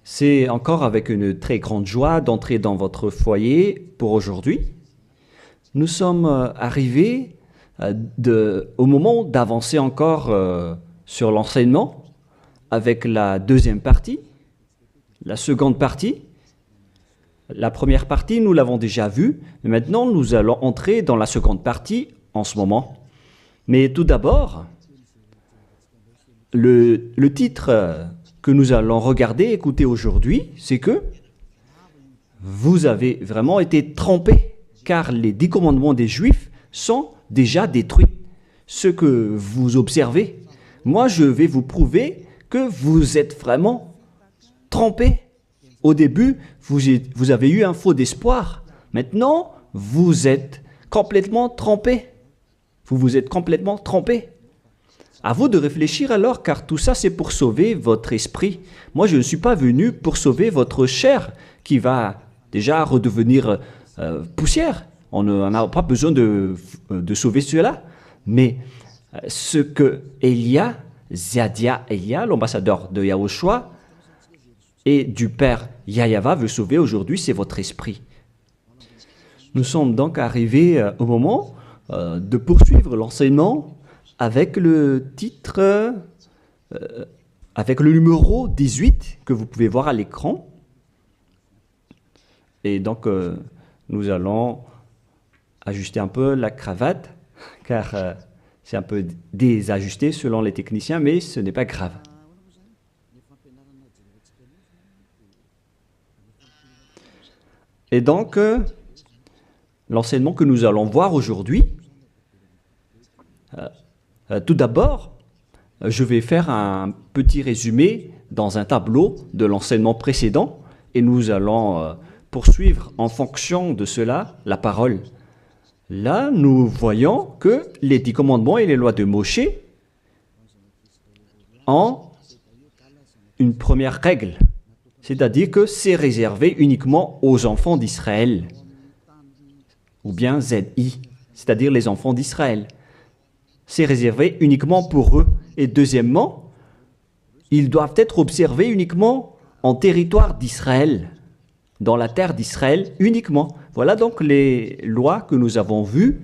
C'est encore avec une très grande joie d'entrer dans votre foyer pour aujourd'hui. Nous sommes arrivés au moment d'avancer encore sur l'enseignement avec la deuxième partie, la seconde partie. La première partie, nous l'avons déjà vue, mais maintenant nous allons entrer dans la seconde partie en ce moment. Mais tout d'abord, le titre que nous allons regarder, écouter aujourd'hui, c'est que vous avez vraiment été trompés, car les 10 commandements des Juifs sont déjà détruits. Ce que vous observez, moi je vais vous prouver que vous êtes vraiment trompés. Au début, vous avez eu un faux d'espoir. Maintenant, vous êtes complètement trompés. Vous vous êtes complètement trompés. À vous de réfléchir alors, car tout ça, c'est pour sauver votre esprit. Moi, je ne suis pas venu pour sauver votre chair, qui va déjà redevenir poussière. On n'a pas besoin de sauver cela. Mais ce que Elia, Zadia Elia, l'ambassadeur de Yahushua, et du Père Yahyawa veut sauver aujourd'hui, c'est votre esprit. Nous sommes donc arrivés au moment de poursuivre l'enseignement avec le titre, avec le numéro 18 que vous pouvez voir à l'écran. Et donc, nous allons ajuster un peu la cravate, car c'est un peu désajusté selon les techniciens, mais ce n'est pas grave. Et donc, l'enseignement que nous allons voir aujourd'hui, tout d'abord, je vais faire un petit résumé dans un tableau de l'enseignement précédent et nous allons poursuivre en fonction de cela la parole. Là, nous voyons que les 10 commandements et les lois de Moshe ont une première règle, c'est-à-dire que c'est réservé uniquement aux enfants d'Israël, ou bien ZI, c'est-à-dire les enfants d'Israël. C'est réservé uniquement pour eux. Et deuxièmement, ils doivent être observés uniquement en territoire d'Israël, dans la terre d'Israël uniquement. Voilà donc les lois que nous avons vues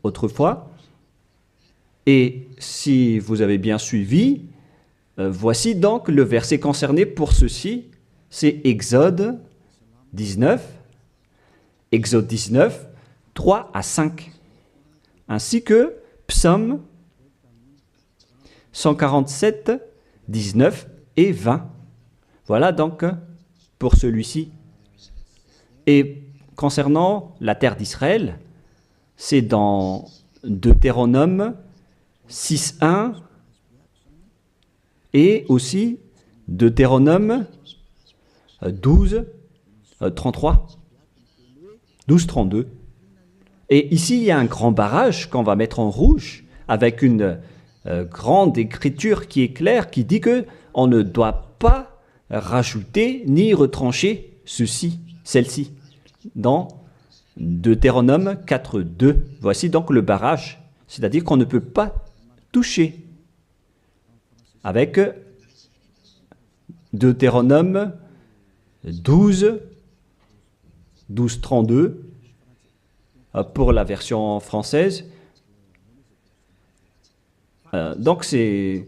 autrefois. Et si vous avez bien suivi, voici donc le verset concerné pour ceci, c'est Exode 19, 3 à 5, ainsi que Psaume 147, 19 et 20. Voilà donc pour celui-ci. Et concernant la terre d'Israël, c'est dans Deutéronome 6.1 et aussi Deutéronome 12.33, 12.32. Et ici, il y a un grand barrage qu'on va mettre en rouge avec une grande écriture qui est claire, qui dit qu'on ne doit pas rajouter ni retrancher celle-ci, dans Deutéronome 4.2. Voici donc le barrage, c'est-à-dire qu'on ne peut pas toucher. Avec Deutéronome 12.32 pour la version française. Donc, ce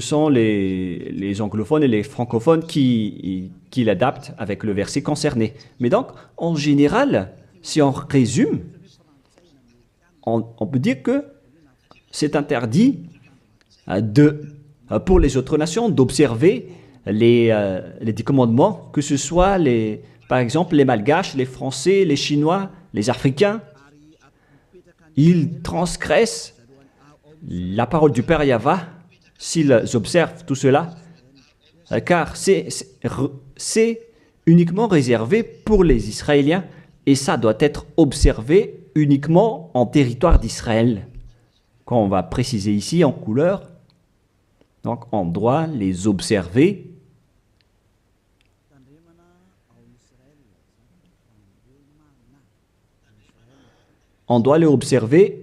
sont les anglophones et les francophones qui l'adaptent avec le verset concerné. Mais donc, en général, si on résume, on peut dire que c'est interdit pour les autres nations d'observer les 10 commandements, que ce soit, par exemple, les Malgaches, les Français, les Chinois, les Africains. Ils transgressent la parole du Père Yahyawa s'ils observent tout cela, car c'est uniquement réservé pour les Israéliens et ça doit être observé uniquement en territoire d'Israël. Quand on va préciser ici en couleur, donc on doit les observer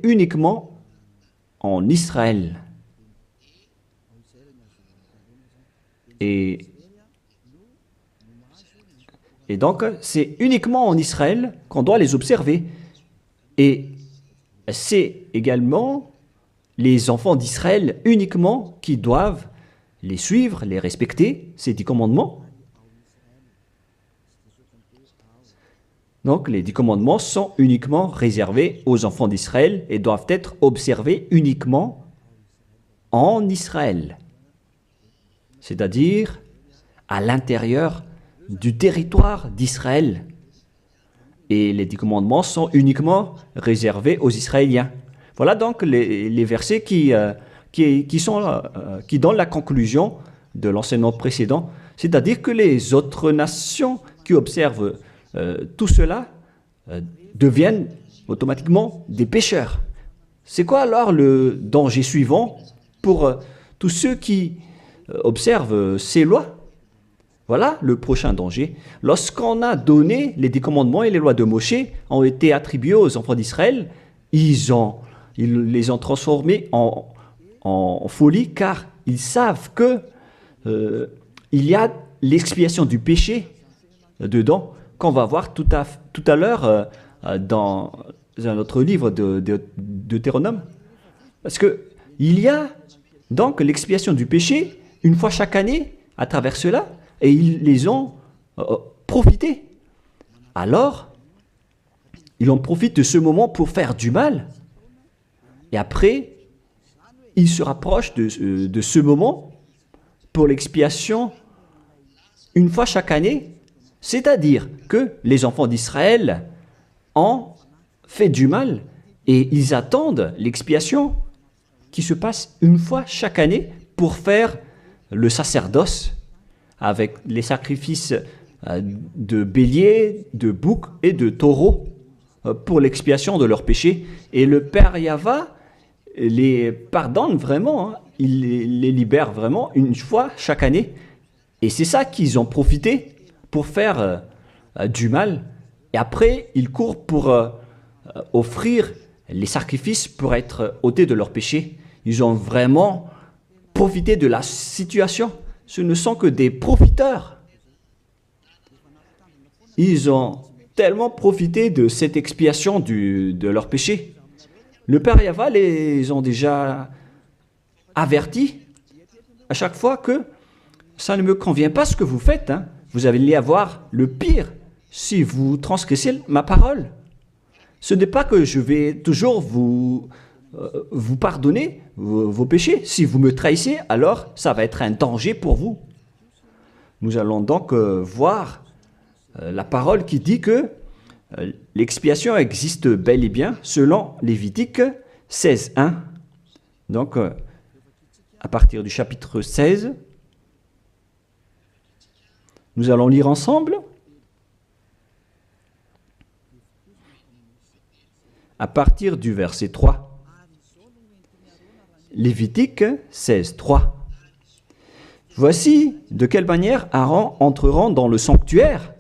uniquement en Israël. Et, et donc, c'est uniquement en Israël qu'on doit les observer. Et c'est également les enfants d'Israël uniquement qui doivent les suivre, les respecter, ces 10 commandements. Donc, les 10 commandements sont uniquement réservés aux enfants d'Israël et doivent être observés uniquement en Israël, c'est-à-dire à l'intérieur du territoire d'Israël. Et les 10 commandements sont uniquement réservés aux Israéliens. Voilà donc les versets qui donnent la conclusion de l'enseignement précédent, c'est-à-dire que les autres nations qui observent tout cela deviennent automatiquement des pécheurs. C'est quoi alors le danger suivant pour tous ceux qui observent ces lois? Voilà le prochain danger. Lorsqu'on a donné les 10 commandements et les lois de Moshe ont été attribués aux enfants d'Israël, ils les ont transformés en folie car ils savent que il y a l'expiation du péché dedans qu'on va voir tout à l'heure dans un autre livre de Deutéronome. Parce que il y a donc l'expiation du péché une fois chaque année à travers cela et ils les ont profité. Alors, ils en profitent de ce moment pour faire du mal et après, ils se rapprochent de ce moment pour l'expiation une fois chaque année. C'est-à-dire que les enfants d'Israël ont fait du mal et ils attendent l'expiation qui se passe une fois chaque année pour faire le sacerdoce avec les sacrifices de béliers, de boucs et de taureaux pour l'expiation de leurs péchés. Et le Père Yahva les pardonne vraiment, hein. Il les libère vraiment une fois chaque année. Et c'est ça qu'ils ont profité pour faire du mal. Et après, ils courent pour offrir les sacrifices pour être ôtés de leurs péchés. Ils ont vraiment profité de la situation. Ce ne sont que des profiteurs. Ils ont tellement profité de cette expiation de leurs péchés. Le Père Yahva les ont déjà avertis à chaque fois que ça ne me convient pas ce que vous faites, hein. Vous allez avoir le pire si vous transgressez ma parole. Ce n'est pas que je vais toujours vous pardonner vos péchés. Si vous me trahissez, alors ça va être un danger pour vous. Nous allons donc voir la parole qui dit que l'expiation existe bel et bien selon Lévitique 16.1. Donc, à partir du chapitre 16, nous allons lire ensemble. À partir du verset 3. Lévitique 16.3. Voici de quelle manière Aaron entrera dans le sanctuaire.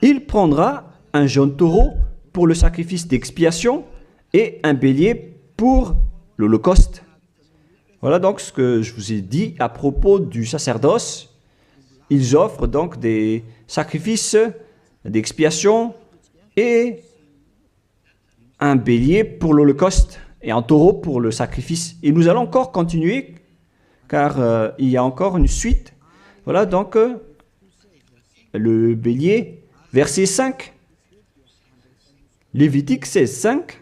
Il prendra un jeune taureau pour le sacrifice d'expiation et un bélier pour l'holocauste. Voilà donc ce que je vous ai dit à propos du sacerdoce. Ils offrent donc des sacrifices d'expiation et un bélier pour l'holocauste et un taureau pour le sacrifice. Et nous allons encore continuer car il y a encore une suite. Voilà donc le bélier, verset 5. Lévitique 16.5,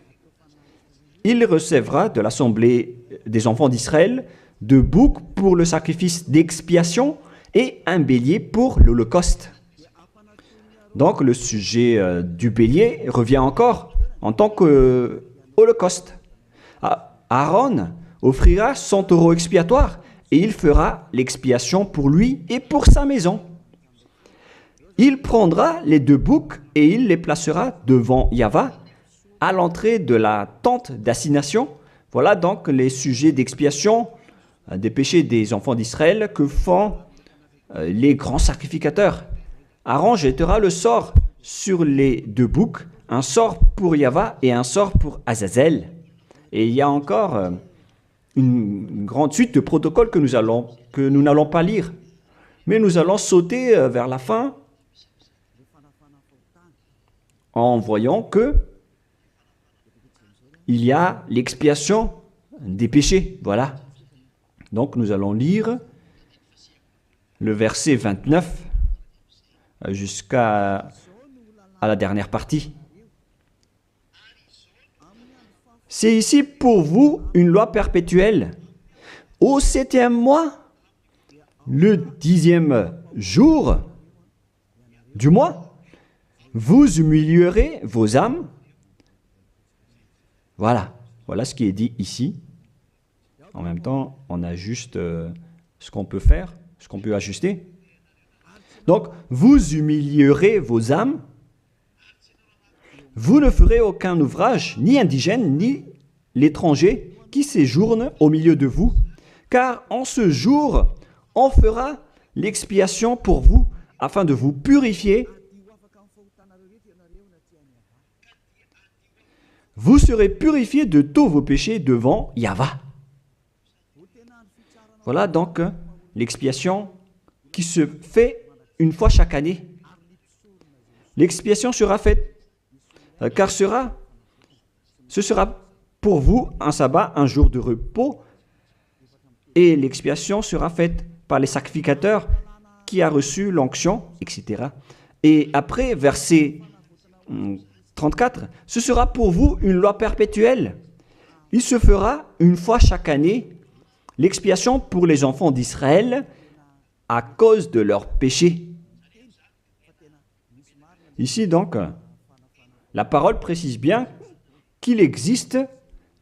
il recevra de l'assemblée des enfants d'Israël 2 boucs pour le sacrifice d'expiation et un bélier pour l'holocauste. Donc le sujet du bélier revient encore en tant qu'holocauste. Aaron offrira son taureau expiatoire et il fera l'expiation pour lui et pour sa maison. Il prendra les 2 boucs et il les placera devant Yahva à l'entrée de la tente d'assignation. Voilà donc les sujets d'expiation des péchés des enfants d'Israël que font les grands sacrificateurs. Aaron jettera le sort sur les 2 boucs, un sort pour Yahva et un sort pour Azazel. Et il y a encore une grande suite de protocoles que nous n'allons pas lire. Mais nous allons sauter vers la fin en voyant que il y a l'expiation des péchés. Voilà. Donc nous allons lire le verset 29 jusqu'à la dernière partie. C'est ici pour vous une loi perpétuelle. Au 7e mois, le 10e jour du mois, vous humilierez vos âmes. Voilà. Voilà ce qui est dit ici. En même temps, on ajuste ce qu'on peut faire, ce qu'on peut ajuster. Donc, vous humilierez vos âmes. Vous ne ferez aucun ouvrage, ni indigène, ni l'étranger, qui séjourne au milieu de vous, car en ce jour, on fera l'expiation pour vous, afin de vous purifier. Vous serez purifiés de tous vos péchés devant Yahva. Voilà donc l'expiation qui se fait une fois chaque année. L'expiation sera faite, car ce sera pour vous un sabbat, un jour de repos, et l'expiation sera faite par les sacrificateurs qui a reçu l'onction, etc. Et après, verset 34, ce sera pour vous une loi perpétuelle. Il se fera une fois chaque année l'expiation pour les enfants d'Israël à cause de leurs péchés. Ici donc, la parole précise bien qu'il existe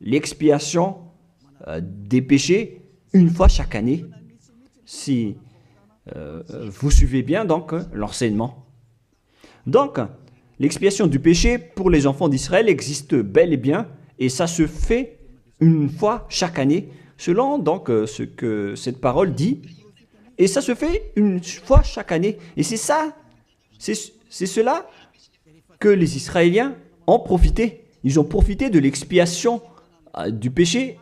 l'expiation des péchés une fois chaque année. Si vous suivez bien donc l'enseignement. Donc, l'expiation du péché pour les enfants d'Israël existe bel et bien, et ça se fait une fois chaque année, selon donc ce que cette parole dit. Et ça se fait une fois chaque année. Et c'est ça, c'est cela que les Israéliens ont profité. Ils ont profité de l'expiation du péché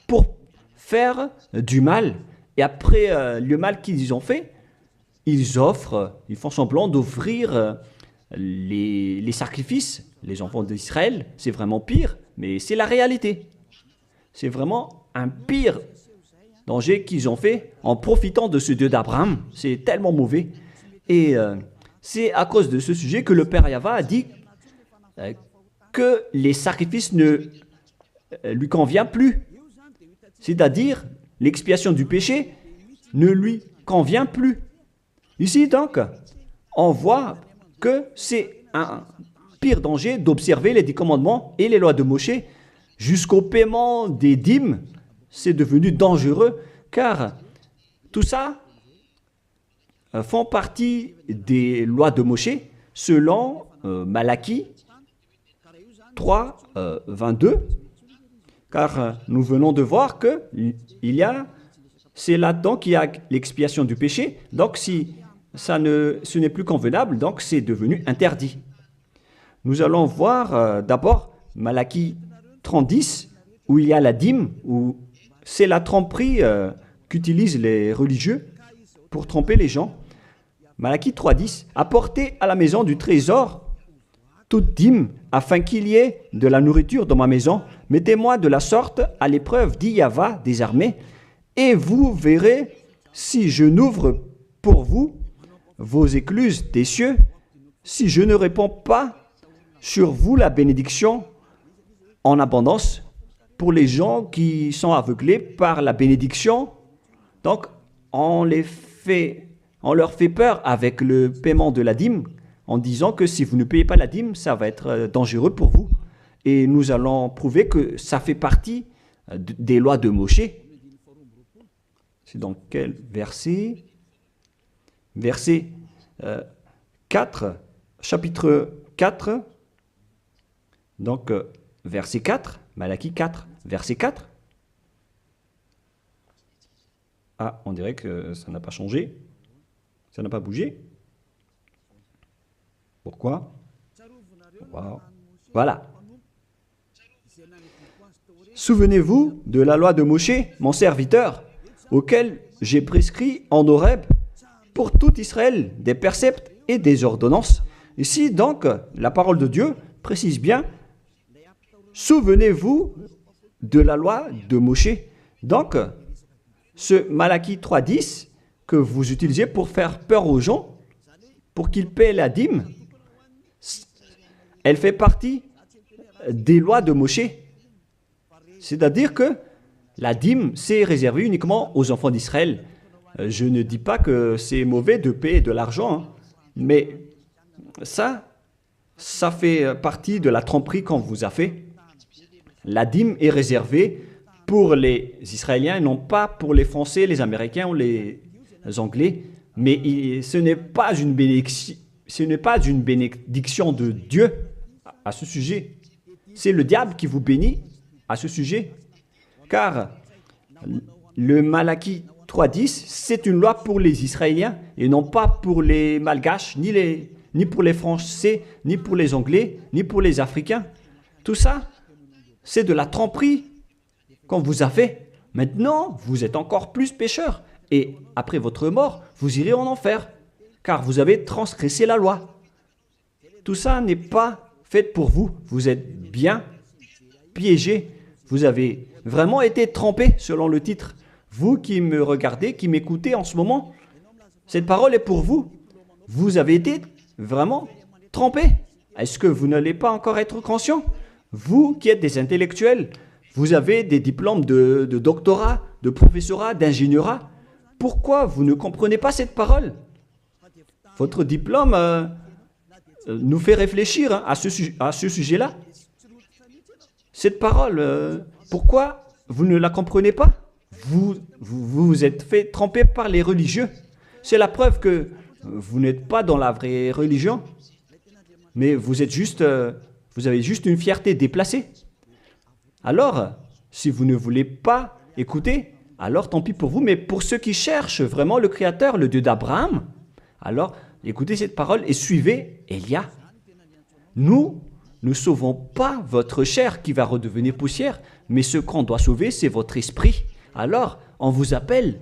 pour faire du mal. Et après le mal qu'ils ont fait, ils font semblant d'offrir les sacrifices. Les enfants d'Israël, c'est vraiment pire, mais c'est la réalité. C'est vraiment un pire danger qu'ils ont fait en profitant de ce Dieu d'Abraham. C'est tellement mauvais. Et c'est à cause de ce sujet que le Père Yahva a dit que les sacrifices ne lui conviennent plus. C'est-à-dire, l'expiation du péché ne lui convient plus. Ici, donc, on voit que c'est un pire danger d'observer les 10 commandements et les lois de Moshe jusqu'au paiement des dîmes. C'est devenu dangereux car tout ça font partie des lois de Moshe selon Malachie 3, 22. Car nous venons de voir que c'est là-dedans qu'il y a l'expiation du péché. Donc si ce n'est plus convenable, donc c'est devenu interdit. Nous allons voir d'abord Malachie 30:10, où il y a la dîme, où c'est la tromperie qu'utilisent les religieux pour tromper les gens. Malachie 3:10, apportez à la maison du trésor toute dîme, afin qu'il y ait de la nourriture dans ma maison. Mettez-moi de la sorte à l'épreuve, dit Yahva des armées, et vous verrez si je n'ouvre pour vous vos écluses des cieux, si je ne répands pas sur vous la bénédiction en abondance. Pour les gens qui sont aveuglés par la bénédiction, donc on leur fait peur avec le paiement de la dîme, en disant que si vous ne payez pas la dîme, ça va être dangereux pour vous. Et nous allons prouver que ça fait partie des lois de Moshe. C'est dans quel verset? Verset 4, chapitre 4, donc verset 4, Malachie 4, verset 4. Ah, on dirait que ça n'a pas changé, ça n'a pas bougé. Pourquoi? Wow. Voilà. Souvenez-vous de la loi de Moshe, mon serviteur, auquel j'ai prescrit en Horeb pour tout Israël, des préceptes et des ordonnances. Ici, donc, la parole de Dieu précise bien, souvenez-vous de la loi de Moshe. Donc, ce Malachie 3.10 que vous utilisez pour faire peur aux gens, pour qu'ils paient la dîme, elle fait partie des lois de Moshe. C'est-à-dire que la dîme, c'est réservé uniquement aux enfants d'Israël. Je ne dis pas que c'est mauvais de payer de l'argent, hein, mais ça fait partie de la tromperie qu'on vous a fait. La dîme est réservée pour les Israéliens et non pas pour les Français, les Américains ou les Anglais. Mais ce n'est pas une bénédiction de Dieu à ce sujet. C'est le diable qui vous bénit à ce sujet. Car le Malachie 3.10, c'est une loi pour les Israéliens et non pas pour les Malgaches, ni pour les Français, ni pour les Anglais, ni pour les Africains. Tout ça, c'est de la tromperie qu'on vous a fait. Maintenant, vous êtes encore plus pécheurs. Et après votre mort, vous irez en enfer, car vous avez transgressé la loi. Tout ça n'est pas fait pour vous. Vous êtes bien piégés. Vous avez vraiment été trompés, selon le titre. Vous qui me regardez, qui m'écoutez en ce moment, cette parole est pour vous. Vous avez été vraiment trompés. Est-ce que vous n'allez pas encore être conscient? Vous qui êtes des intellectuels, vous avez des diplômes de doctorat, de professorat, d'ingénierat. Pourquoi vous ne comprenez pas cette parole? Votre diplôme nous fait réfléchir à ce sujet-là. Cette parole, pourquoi vous ne la comprenez pas? Vous êtes fait tromper par les religieux. C'est la preuve que vous n'êtes pas dans la vraie religion, mais vous avez juste une fierté déplacée. Alors, si vous ne voulez pas écouter, alors tant pis pour vous, mais pour ceux qui cherchent vraiment le Créateur, le Dieu d'Abraham, alors écoutez cette parole et suivez Élia. Nous ne sauvons pas votre chair qui va redevenir poussière, mais ce qu'on doit sauver, c'est votre esprit. Alors, on vous appelle,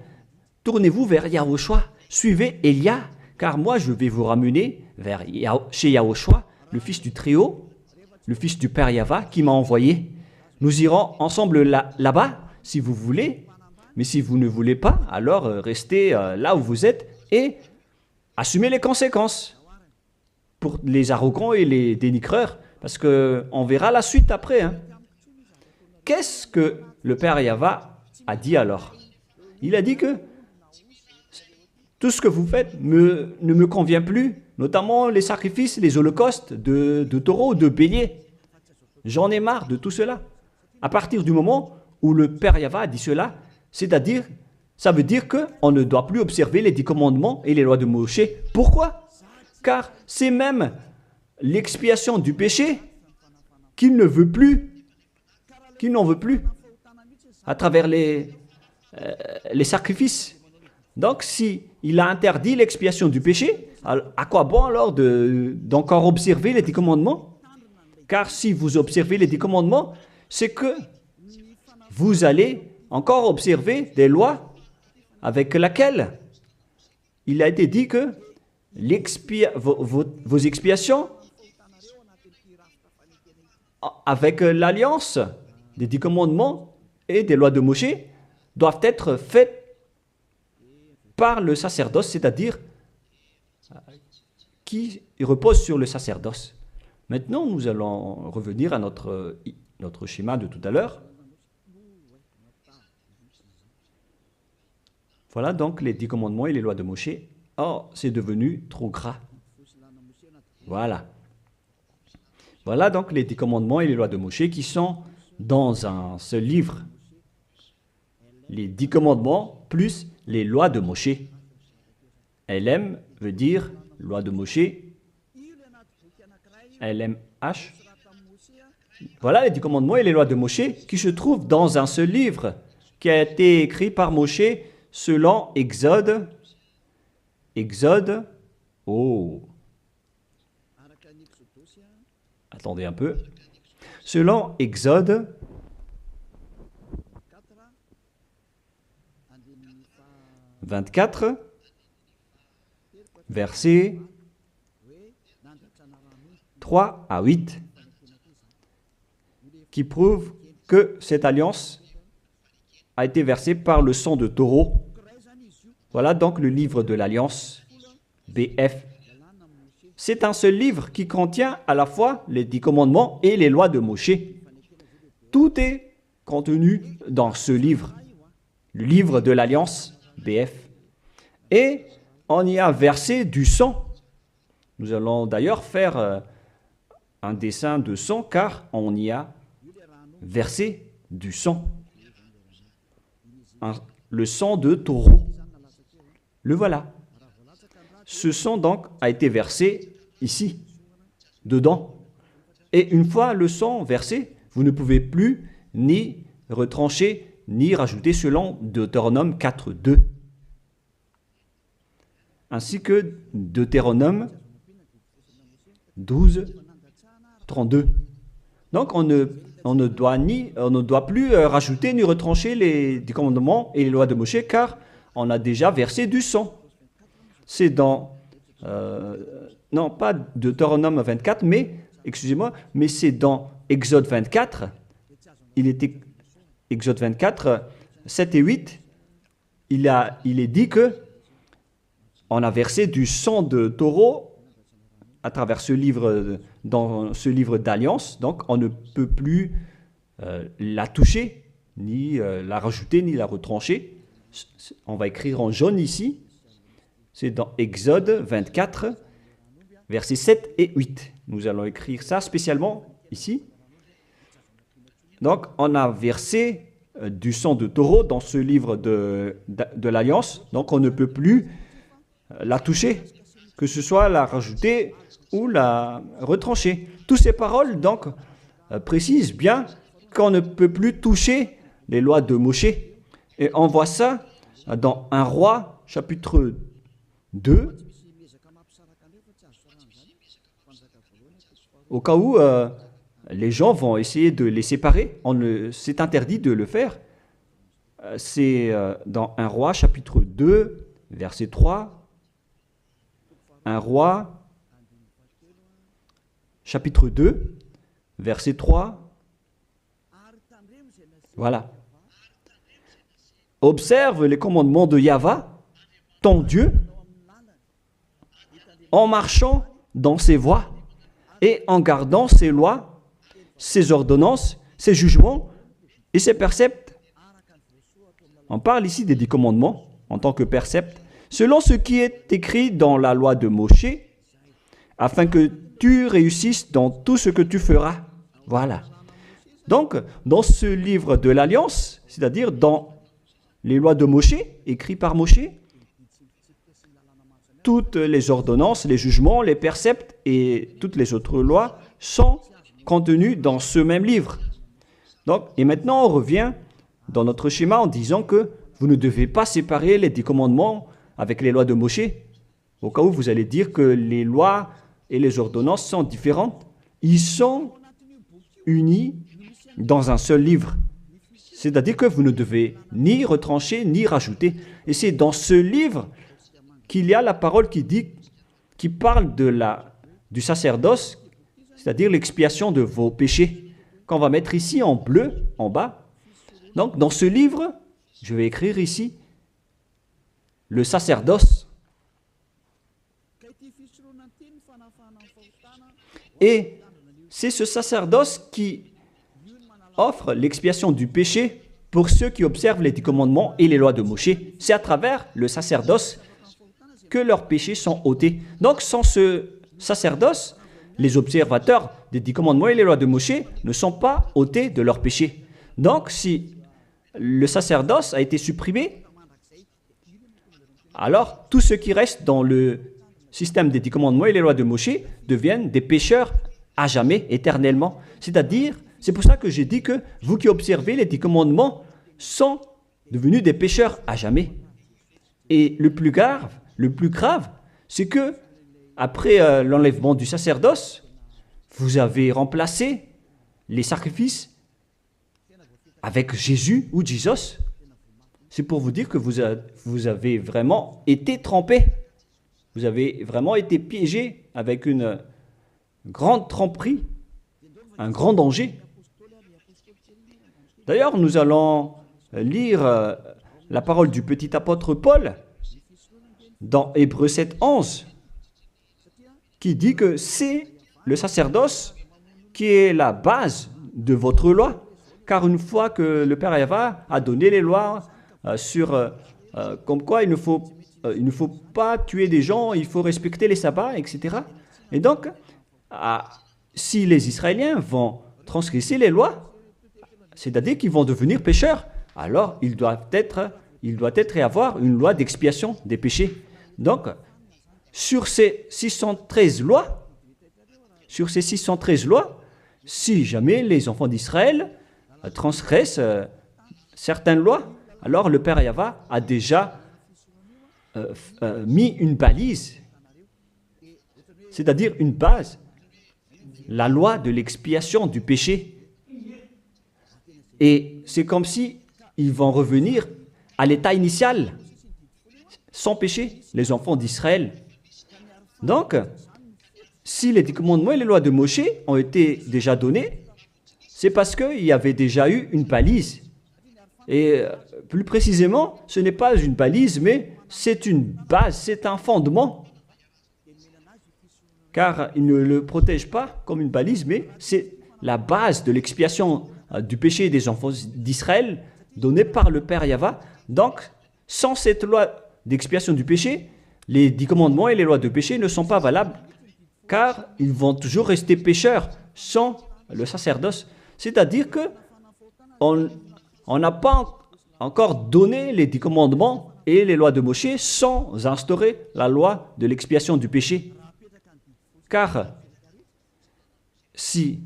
tournez-vous vers Yahushua, suivez Élia, car moi je vais vous ramener chez Yahushua, le fils du Très-Haut, le fils du Père Yahva qui m'a envoyé. Nous irons ensemble là-bas, si vous voulez, mais si vous ne voulez pas, alors restez là où vous êtes et assumez les conséquences pour les arrogants et les dénigreurs, parce qu'on verra la suite après. Hein. Qu'est-ce que le Père Yahva a dit alors? Il a dit que tout ce que vous faites ne me convient plus, notamment les sacrifices, les holocaustes de taureaux, de béliers. J'en ai marre de tout cela. À partir du moment où le Père Yahva a dit cela, c'est-à-dire, ça veut dire qu'on ne doit plus observer les 10 commandements et les lois de Moshe. Pourquoi? Car c'est même l'expiation du péché qu'il ne veut plus, qu'il n'en veut plus, à travers les sacrifices. Donc, si il a interdit l'expiation du péché, à quoi bon alors d'encore observer les 10 commandements? Car si vous observez les 10 commandements, c'est que vous allez encore observer des lois avec lesquelles il a été dit que vos expiations avec l'alliance des 10 commandements et des lois de Moshe doivent être faites par le sacerdoce, c'est-à-dire qui repose sur le sacerdoce. Maintenant, nous allons revenir à notre schéma de tout à l'heure. Voilà donc les 10 commandements et les lois de Moshe. Oh, c'est devenu trop gras. Voilà. Voilà donc les 10 commandements et les lois de Moshe qui sont dans un seul livre. Les 10 commandements plus les lois de Moshe. LM veut dire loi de Moshe. LMH. Voilà les 10 commandements et les lois de Moshe qui se trouvent dans un seul livre qui a été écrit par Moshe selon Exode. Exode. Oh. Attendez un peu. Selon Exode 24, versets 3 à 8, qui prouvent que cette alliance a été versée par le sang de taureau. Voilà donc le livre de l'Alliance, BF. C'est un seul livre qui contient à la fois les 10 commandements et les lois de Moshe. Tout est contenu dans ce livre, le livre de l'Alliance, BF. Et on y a versé du sang. Nous allons d'ailleurs faire un dessin de sang car on y a versé du sang. Le sang de taureau. Le voilà. Ce sang donc a été versé ici, dedans. Et une fois le sang versé, vous ne pouvez plus ni retrancher, ni rajouter selon Deutéronome 4, 2. Ainsi que Deutéronome 12, 32. Donc on ne doit plus rajouter ni retrancher les commandements et les lois de Moshe car on a déjà versé du sang. C'est dans, non pas Deutéronome 24, mais, excusez-moi, mais c'est dans Exode 24. Il était Exode 24, 7 et 8. Il est dit que on a versé du sang de taureau à travers ce livre, dans ce livre d'alliance. Donc, on ne peut plus la toucher, ni la rajouter, ni la retrancher. On va écrire en jaune ici. C'est dans Exode 24, versets 7 et 8. Nous allons écrire ça spécialement ici. Donc, on a versé du sang de taureau dans ce livre de l'Alliance. Donc, on ne peut plus la toucher, que ce soit la rajouter ou la retrancher. Toutes ces paroles, donc, précisent bien qu'on ne peut plus toucher les lois de Moshe. Et on voit ça dans 1 Roi, chapitre 2, au cas où les gens vont essayer de les séparer. C'est interdit de le faire. C'est dans 1 Roi, chapitre 2, verset 3. 1 Roi, chapitre 2, verset 3. Voilà. Observe les commandements de Yahvé, ton Dieu, en marchant dans ses voies et en gardant ses lois, ses ordonnances, ses jugements et ses préceptes. On parle ici des 10 commandements en tant que préceptes, selon ce qui est écrit dans la loi de Moshe, afin que tu réussisses dans tout ce que tu feras. Voilà. Donc, dans ce livre de l'Alliance, c'est-à-dire dans les lois de Moshe, écrits par Moshe, toutes les ordonnances, les jugements, les préceptes et toutes les autres lois sont contenues dans ce même livre. Donc, et maintenant, on revient dans notre schéma en disant que vous ne devez pas séparer les 10 commandements avec les lois de Moshe. Au cas où vous allez dire que les lois et les ordonnances sont différentes, ils sont unis dans un seul livre. C'est-à-dire que vous ne devez ni retrancher ni rajouter. Et c'est dans ce livre qu'il y a la parole qui parle du sacerdoce, c'est-à-dire l'expiation de vos péchés, qu'on va mettre ici en bleu, en bas. Donc, dans ce livre, je vais écrire ici le sacerdoce. Et c'est ce sacerdoce qui offre l'expiation du péché pour ceux qui observent les 10 commandements et les lois de Moshe. C'est à travers le sacerdoce que leurs péchés sont ôtés. Donc, sans ce sacerdoce, les observateurs des 10 commandements et les lois de Moshe ne sont pas ôtés de leurs péchés. Donc, si le sacerdoce a été supprimé, alors tous ceux qui restent dans le système des 10 commandements et les lois de Moshe deviennent des pécheurs à jamais, éternellement. C'est-à-dire, c'est pour ça que j'ai dit que vous qui observez les 10 commandements sont devenus des pécheurs à jamais. Et le plus grave, c'est que après l'enlèvement du sacerdoce, vous avez remplacé les sacrifices avec Jésus ou Jesus. C'est pour vous dire que vous avez vraiment été trompés. Vous avez vraiment été piégés avec une grande tromperie, un grand danger. D'ailleurs, nous allons lire la parole du petit apôtre Paul dans Hébreux 7, 11, qui dit que c'est le sacerdoce qui est la base de votre loi. Car une fois que le Père Yahva a donné les lois comme quoi il ne faut pas tuer des gens, il faut respecter les sabbats, etc. Et donc, si les Israéliens vont transgresser les lois, c'est-à-dire qu'ils vont devenir pécheurs, alors il doit être et avoir une loi d'expiation des péchés. Donc, sur ces 613 lois, si jamais les enfants d'Israël transgressent certaines lois, alors le Père Yahva a déjà mis une balise, c'est-à-dire une base, la loi de l'expiation du péché. Et c'est comme si ils vont revenir à l'état initial, sans péché, les enfants d'Israël. Donc, si les 10 commandements et les lois de Moshe ont été déjà donnés, c'est parce qu'il y avait déjà eu une balise. Et plus précisément, ce n'est pas une balise, mais c'est une base, c'est un fondement. Car il ne le protège pas comme une balise, mais c'est la base de l'expiation du péché des enfants d'Israël donnée par le Père Yahva. Donc, sans cette loi d'expiation du péché, les 10 commandements et les lois de péché ne sont pas valables, car ils vont toujours rester pécheurs sans le sacerdoce. C'est-à-dire que on n'a pas encore donné les 10 commandements et les lois de Moshe sans instaurer la loi de l'expiation du péché. Car si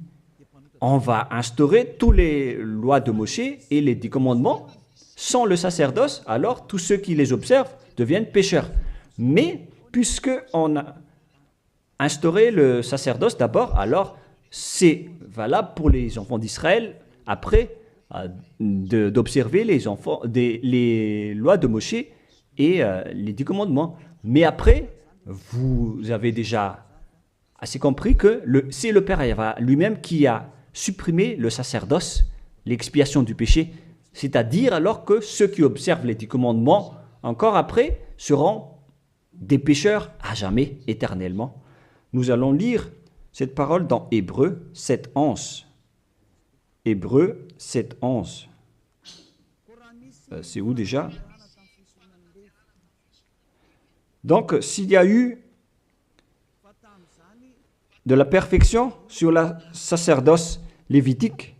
on va instaurer toutes les lois de Moshe et les 10 commandements sans le sacerdoce, alors tous ceux qui les observent deviennent pécheurs. Mais puisqu'on a instauré le sacerdoce d'abord, alors c'est valable pour les enfants d'Israël après d'observer les lois de Moshe et les 10 commandements. Mais après, vous avez déjà assez compris que c'est le Père Yahva lui-même qui a supprimé le sacerdoce, l'expiation du péché. C'est-à-dire alors que ceux qui observent les 10 commandements, encore après, seront des pécheurs à jamais, éternellement. Nous allons lire cette parole dans Hébreux 7, 11. Hébreux 7, 11. C'est où déjà? Donc, s'il y a eu de la perfection sur le sacerdoce lévitique,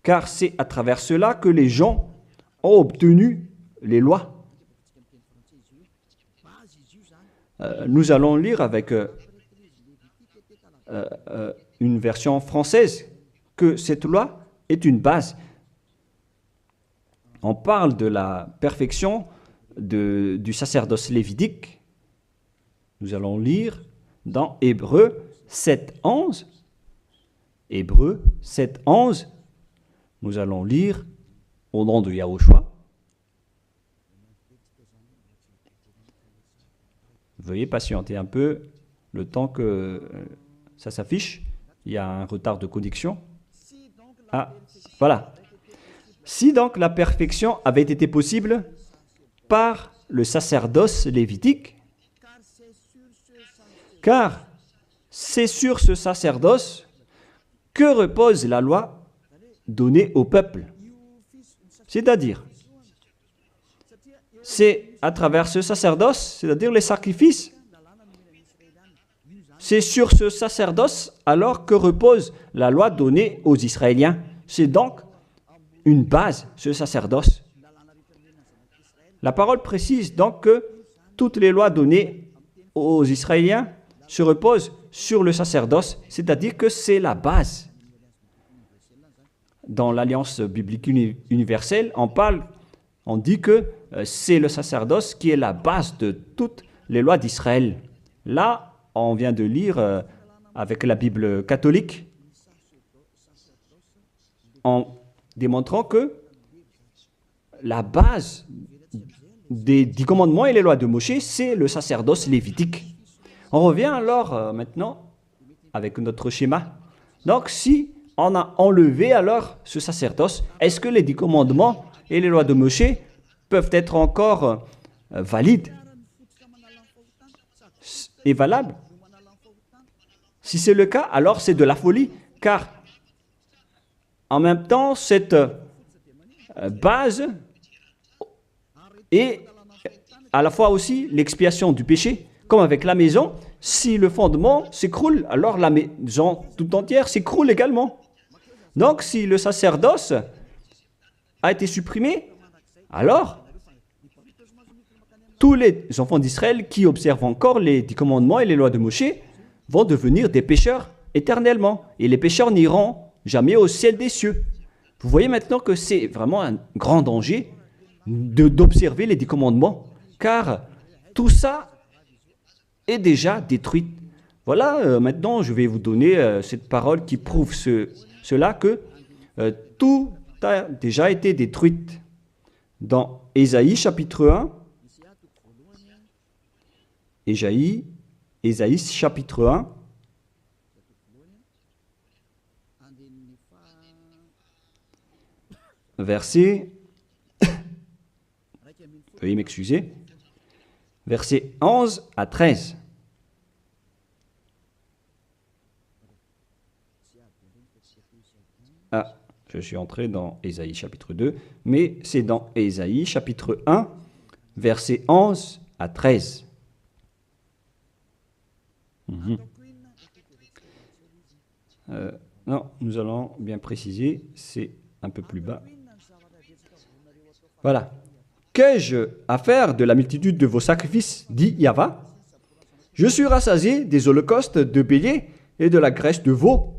car c'est à travers cela que les gens ont obtenu les lois. Nous allons lire avec une version française que cette loi est une base. On parle de la perfection du sacerdoce lévitique. Nous allons lire dans Hébreux 7, 11. Hébreux 7, 11. Nous allons lire au nom de Yahushua. Veuillez patienter un peu le temps que ça s'affiche. Il y a un retard de connexion. Ah, voilà. Si donc la perfection avait été possible par le sacerdoce lévitique, car c'est sur ce sacerdoce que repose la loi donnée au peuple. C'est-à-dire, c'est à travers ce sacerdoce, c'est-à-dire les sacrifices, c'est sur ce sacerdoce alors que repose la loi donnée aux Israéliens. C'est donc une base, ce sacerdoce. La parole précise donc que toutes les lois données aux Israéliens se reposent sur le sacerdoce, c'est-à-dire que c'est la base. Dans l'Alliance biblique universelle, on dit que c'est le sacerdoce qui est la base de toutes les lois d'Israël. Là, on vient de lire avec la Bible catholique, en démontrant que la base des 10 commandements et les lois de Moshe, c'est le sacerdoce lévitique. On revient alors maintenant avec notre schéma. Donc, si on a enlevé alors ce sacerdoce, est-ce que les 10 commandements et les lois de Moshe peuvent être encore valides et valables? Si c'est le cas, alors c'est de la folie, car en même temps, cette base est à la fois aussi l'expiation du péché, comme avec la maison. Si le fondement s'écroule, alors la maison tout entière s'écroule également. Donc, si le sacerdoce a été supprimé, alors tous les enfants d'Israël qui observent encore les 10 commandements et les lois de Moshe vont devenir des pécheurs éternellement. Et les pécheurs n'iront jamais au ciel des cieux. Vous voyez maintenant que c'est vraiment un grand danger d'observer les 10 commandements, car tout ça est déjà détruit. Voilà, maintenant je vais vous donner cette parole qui prouve cela, que tout a déjà été détruit. Dans Ésaïe chapitre 1, Ésaïe chapitre 1, verset, veuillez m'excuser, verset 11 à 13. Ah, je suis entré dans Ésaïe chapitre 2, mais c'est dans Ésaïe chapitre 1, verset 11 à 13. Non, nous allons bien préciser, c'est un peu plus bas. Voilà. Qu'ai-je à faire de la multitude de vos sacrifices, dit Yahva? Je suis rassasié des holocaustes de béliers et de la graisse de veau.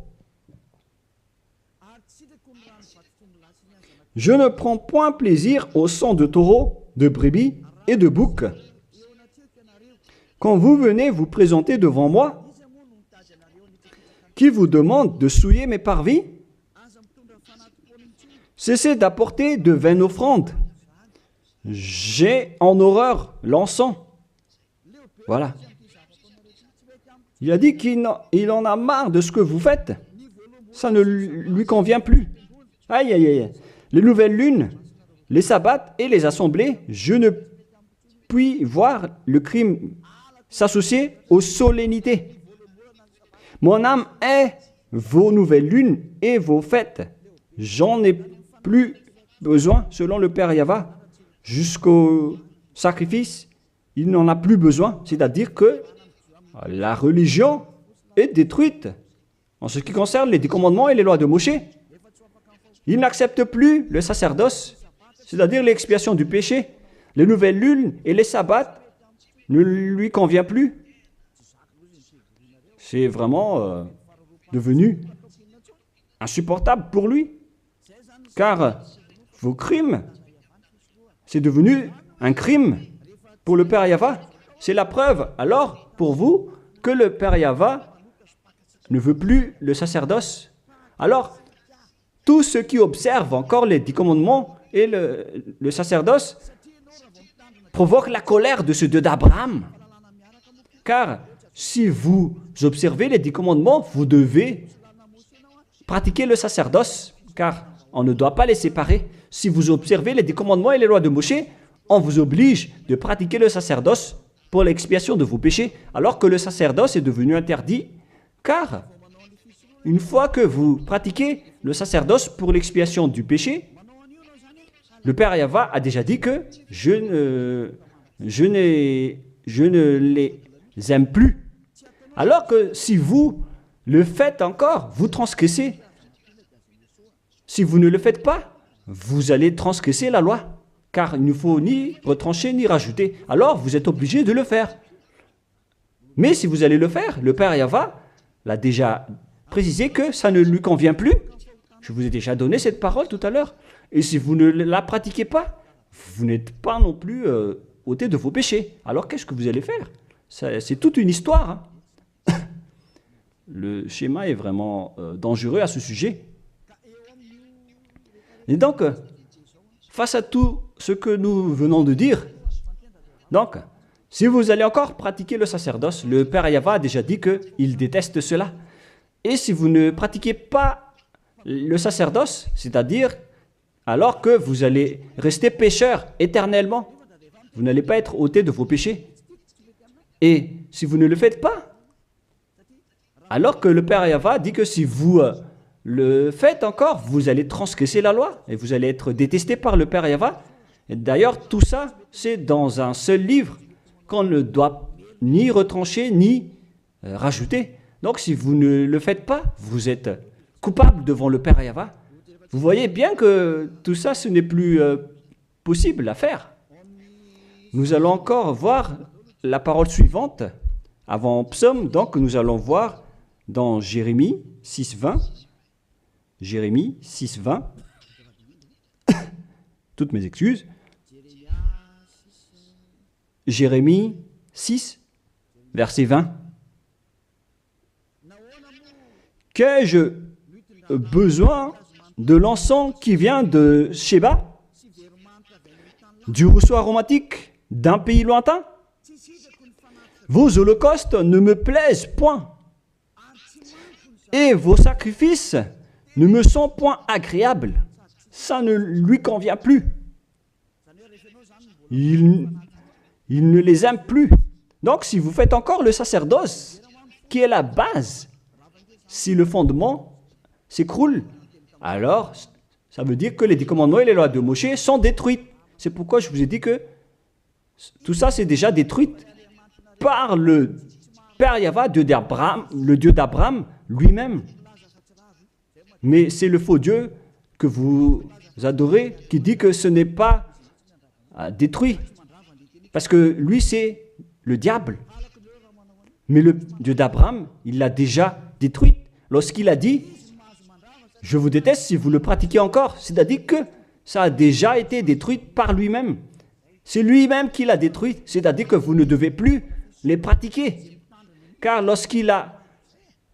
Je ne prends point plaisir au sang de taureau, de brebis et de bouc. Quand vous venez vous présenter devant moi, qui vous demande de souiller mes parvis? Cessez d'apporter de vaines offrandes. J'ai en horreur l'encens. Voilà. Il a dit qu'il en a marre de ce que vous faites. Ça ne lui convient plus. Aïe, aïe, aïe. Les nouvelles lunes, les sabbats et les assemblées, je ne puis voir le crime s'associer aux solennités. Mon âme est vos nouvelles lunes et vos fêtes. J'en ai plus besoin, selon le Père Yahva. Jusqu'au sacrifice, il n'en a plus besoin. C'est-à-dire que la religion est détruite. En ce qui concerne les 10 commandements et les lois de Moshe, il n'accepte plus le sacerdoce, c'est-à-dire l'expiation du péché. Les nouvelles lunes et les sabbats ne lui conviennent plus. C'est vraiment devenu insupportable pour lui, car vos crimes, c'est devenu un crime pour le Père Yahva. C'est la preuve, alors, pour vous, que le Père Yahva ne veut plus le sacerdoce. Alors, tous ceux qui observent encore les 10 commandements et le sacerdoce provoquent la colère de ce Dieu d'Abraham. Car si vous observez les 10 commandements, vous devez pratiquer le sacerdoce, car on ne doit pas les séparer. Si vous observez les 10 commandements et les lois de Moshe, on vous oblige de pratiquer le sacerdoce pour l'expiation de vos péchés, alors que le sacerdoce est devenu interdit, car une fois que vous pratiquez le sacerdoce pour l'expiation du péché, le Père Yahva a déjà dit que je ne les aime plus. Alors que si vous le faites encore, vous transgressez. Si vous ne le faites pas, vous allez transgresser la loi, car il ne faut ni retrancher ni rajouter. Alors vous êtes obligé de le faire. Mais si vous allez le faire, le Père Yahva l'a déjà précisé que ça ne lui convient plus. Je vous ai déjà donné cette parole tout à l'heure. Et si vous ne la pratiquez pas, vous n'êtes pas non plus ôté de vos péchés. Alors qu'est-ce que vous allez faire? C'est toute une histoire. Hein. Le schéma est vraiment dangereux à ce sujet. Et donc, face à tout ce que nous venons de dire, donc, Si vous allez encore pratiquer le sacerdoce, le Père Yahva a déjà dit qu'il déteste cela. Et si vous ne pratiquez pas le sacerdoce, c'est-à-dire alors que vous allez rester pécheur éternellement, vous n'allez pas être ôté de vos péchés. Et si vous ne le faites pas, alors que le Père Yahva dit que si vous le faites encore, vous allez transgresser la loi et vous allez être détesté par le Père Yahva. Et d'ailleurs, tout ça, c'est dans un seul livre qu'on ne doit ni retrancher ni rajouter. Donc, si vous ne le faites pas, vous êtes coupable devant le Père Yahva. Vous voyez bien que tout ça, ce n'est plus possible à faire. Nous allons encore voir la parole suivante avant Psaume. Donc, nous allons voir dans Jérémie 6.20. Jérémie 6.20. Toutes mes excuses. Jérémie 6, verset 20. Qu'ai-je besoin de l'encens qui vient de Sheba, du rousseau aromatique d'un pays lointain? Vos holocaustes ne me plaisent point, et vos sacrifices ne me sont point agréables. Ça ne lui convient plus. Il ne les aime plus. Donc, si vous faites encore le sacerdoce, qui est la base, si le fondement s'écroule, alors ça veut dire que les 10 commandements et les lois de Moshe sont détruites. C'est pourquoi je vous ai dit que tout ça, c'est déjà détruit par le Père Yahva, le Dieu d'Abraham lui-même. Mais c'est le faux Dieu que vous adorez qui dit que ce n'est pas détruit. Parce que lui, c'est le diable. Mais le Dieu d'Abraham, il l'a déjà détruit. Lorsqu'il a dit, je vous déteste si vous le pratiquez encore, c'est-à-dire que ça a déjà été détruit par lui-même. C'est lui-même qui l'a détruit, c'est-à-dire que vous ne devez plus les pratiquer. Car lorsqu'il a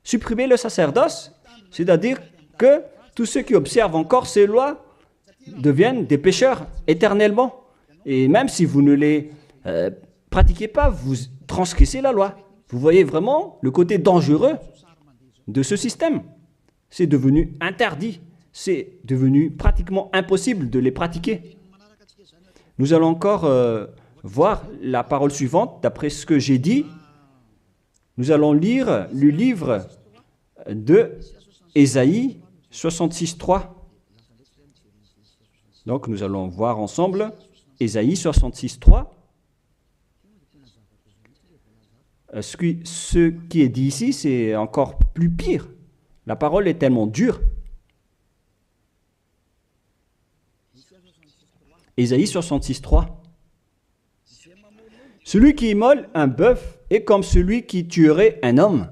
supprimé le sacerdoce, c'est-à-dire que tous ceux qui observent encore ces lois deviennent des pécheurs éternellement. Et même si vous ne les pratiquez pas, vous transgressez la loi. Vous voyez vraiment le côté dangereux de ce système. C'est devenu interdit. C'est devenu pratiquement impossible de les pratiquer. Nous allons encore voir la parole suivante. D'après ce que j'ai dit, nous allons lire le livre de Ésaïe 66.3. Donc nous allons voir ensemble Ésaïe 66.3. Ce qui est dit ici, c'est encore plus pire. La parole est tellement dure. Ésaïe 66.3. Celui qui immole un bœuf est comme celui qui tuerait un homme.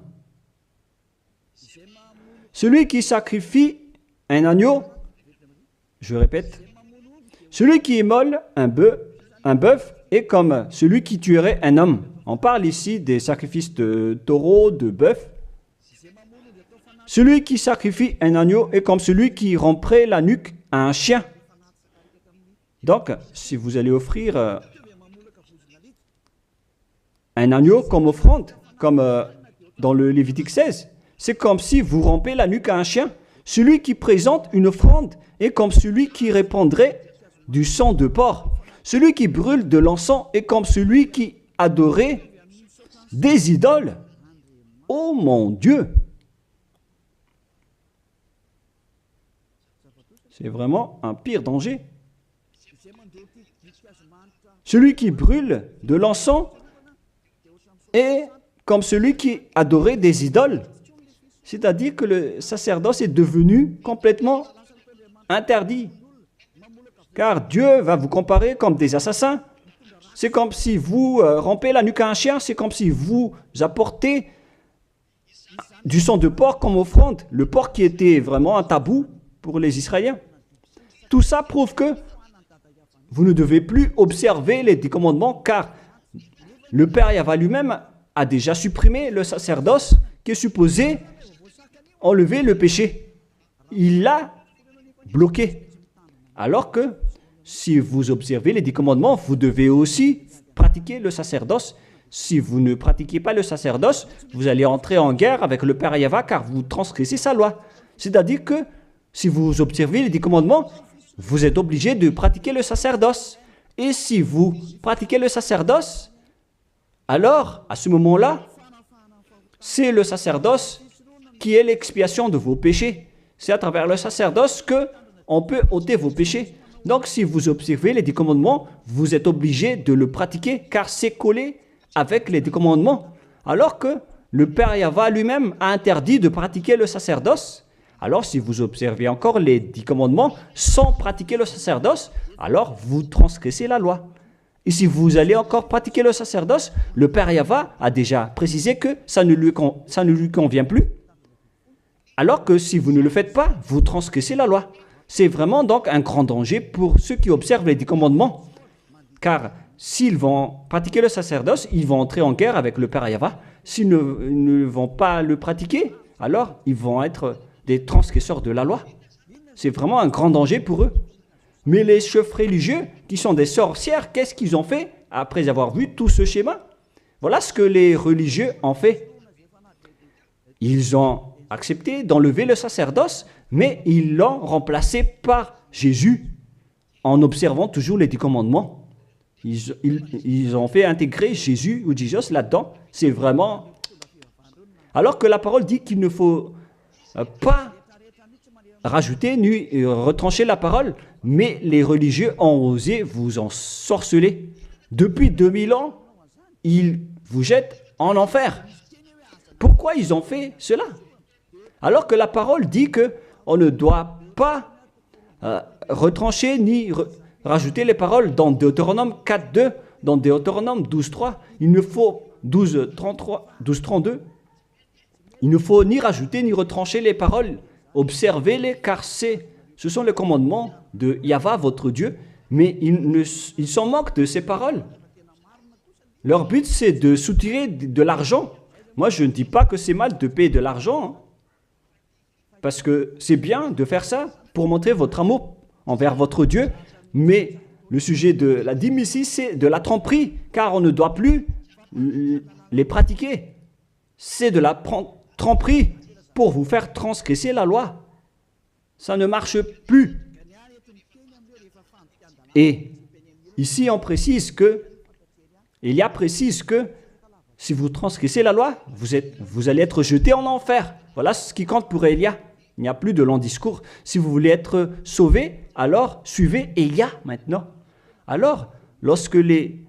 Celui qui sacrifie un agneau, je répète, celui qui immole un bœuf est comme celui qui tuerait un homme. On parle ici des sacrifices de taureau, de bœuf. Celui qui sacrifie un agneau est comme celui qui romprait la nuque à un chien. Donc, si vous allez offrir un agneau comme offrande, comme dans le Lévitique 16, c'est comme si vous rompez la nuque à un chien. Celui qui présente une offrande est comme celui qui répandrait du sang de porc. Celui qui brûle de l'encens est comme celui qui adorait des idoles. Oh mon Dieu! C'est vraiment un pire danger. Celui qui brûle de l'encens est comme celui qui adorait des idoles. C'est-à-dire que le sacerdoce est devenu complètement interdit. Car Dieu va vous comparer comme des assassins. C'est comme si vous rompez la nuque à un chien, c'est comme si vous apportez du sang de porc comme offrande. Le porc qui était vraiment un tabou pour les Israéliens. Tout ça prouve que vous ne devez plus observer les 10 commandements, car le Père Yahva lui-même a déjà supprimé le sacerdoce qui est supposé enlever le péché. Il l'a bloqué. Alors que si vous observez les 10 commandements, vous devez aussi pratiquez le sacerdoce. Si vous ne pratiquez pas le sacerdoce, vous allez entrer en guerre avec le Père Yahva car vous transgressez sa loi. C'est-à-dire que si vous observez les 10 commandements, vous êtes obligé de pratiquer le sacerdoce. Et si vous pratiquez le sacerdoce, alors, à ce moment-là, c'est le sacerdoce qui est l'expiation de vos péchés. C'est à travers le sacerdoce qu'on peut ôter vos péchés. Donc, si vous observez les 10 commandements, vous êtes obligé de le pratiquer car c'est collé avec les 10 commandements. Alors que le Père Yahva lui-même a interdit de pratiquer le sacerdoce. Alors, si vous observez encore les 10 commandements sans pratiquer le sacerdoce, alors vous transgressez la loi. Et si vous allez encore pratiquer le sacerdoce, le Père Yahva a déjà précisé que ça ne lui convient plus. Alors que si vous ne le faites pas, vous transgressez la loi. C'est vraiment donc un grand danger pour ceux qui observent les 10 commandements. Car s'ils vont pratiquer le sacerdoce, ils vont entrer en guerre avec le Père Yahva. S'ils ne vont pas le pratiquer, alors ils vont être des transgresseurs de la loi. C'est vraiment un grand danger pour eux. Mais les chefs religieux, qui sont des sorcières, qu'est-ce qu'ils ont fait après avoir vu tout ce schéma? Voilà ce que les religieux ont fait. Ils ont accepté d'enlever le sacerdoce, mais ils l'ont remplacé par Jésus, en observant toujours les 10 commandements. Ils ont fait intégrer Jésus ou Jesus là-dedans. C'est vraiment... Alors que la parole dit qu'il ne faut pas rajouter ni retrancher la parole, mais les religieux ont osé vous ensorceler. Depuis 2000 ans, ils vous jettent en enfer. Pourquoi ils ont fait cela? Alors que la parole dit qu'on ne doit pas retrancher ni rajouter les paroles dans Deutéronome 4.2, dans Deutéronome 12.3, il ne faut 12.32, il ne faut ni rajouter ni retrancher les paroles. Observez-les car ce sont les commandements de Yahva, votre Dieu, mais ils s'en moquent de ces paroles. Leur but, c'est de soutirer de l'argent. Moi, je ne dis pas que c'est mal de payer de l'argent, hein, parce que c'est bien de faire ça pour montrer votre amour envers votre Dieu, mais le sujet de la dîme ici, c'est de la tromperie, car on ne doit plus les pratiquer. C'est de la tromperie pour vous faire transgresser la loi. Ça ne marche plus. Et ici, on précise que, si vous transgressez la loi, vous allez être jeté en enfer. Voilà ce qui compte pour Élia. Il n'y a plus de long discours. Si vous voulez être sauvé, alors suivez Élia maintenant. Alors, lorsque les